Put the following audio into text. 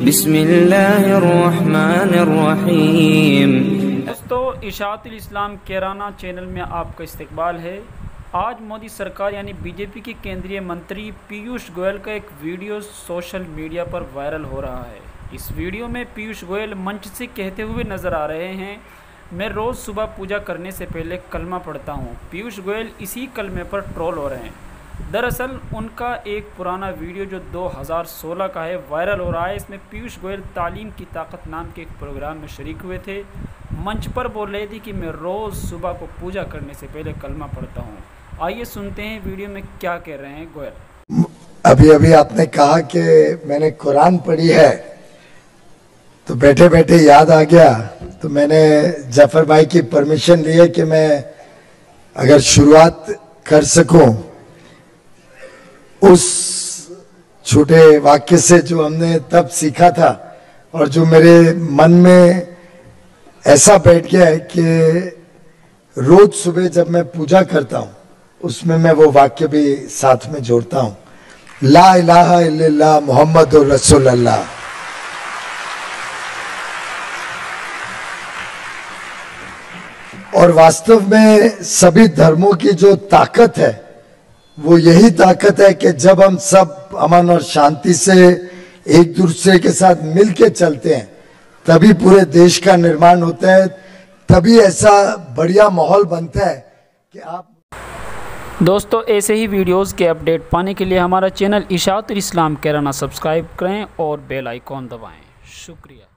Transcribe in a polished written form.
बिस्मिल्लाहिर्रहमानिर्रहीम। दोस्तों, इशाअतुल इस्लाम कैराना चैनल में आपका इस्तकबाल है। आज मोदी सरकार यानी बीजेपी के केंद्रीय मंत्री पीयूष गोयल का एक वीडियो सोशल मीडिया पर वायरल हो रहा है। इस वीडियो में पीयूष गोयल मंच से कहते हुए नज़र आ रहे हैं, मैं रोज़ सुबह पूजा करने से पहले कलमा पढ़ता हूँ। पीयूष गोयल इसी कलमे पर ट्रोल हो रहे हैं। दरअसल उनका एक पुराना वीडियो जो 2016 का है वायरल हो रहा है। इसमें पीयूष गोयल तालीम की ताकत नाम के एक प्रोग्राम में शरीक हुए थे। मंच पर बोल रहे थे कि मैं रोज़ सुबह को पूजा करने से पहले कलमा पढ़ता हूँ। आइए सुनते हैं वीडियो में क्या कह रहे हैं गोयल। अभी अभी आपने कहा कि मैंने कुरान पढ़ी है, तो बैठे बैठे याद आ गया, तो मैंने जफर भाई की परमिशन ली है कि मैं अगर शुरुआत कर सकूं उस छोटे वाक्य से जो हमने तब सीखा था और जो मेरे मन में ऐसा बैठ गया है कि रोज सुबह जब मैं पूजा करता हूं उसमें मैं वो वाक्य भी साथ में जोड़ता हूं, ला इलाहा इल्लल्लाह मुहम्मदुर रसूलुल्लाह। और वास्तव में सभी धर्मों की जो ताकत है वो यही ताकत है कि जब हम सब अमन और शांति से एक दूसरे के साथ मिलके चलते हैं तभी पूरे देश का निर्माण होता है, तभी ऐसा बढ़िया माहौल बनता है कि आप। दोस्तों, ऐसे ही वीडियोस के अपडेट पाने के लिए हमारा चैनल इशाअतुल इस्लाम कैराना सब्सक्राइब करें और बेल आइकॉन दबाएं। शुक्रिया।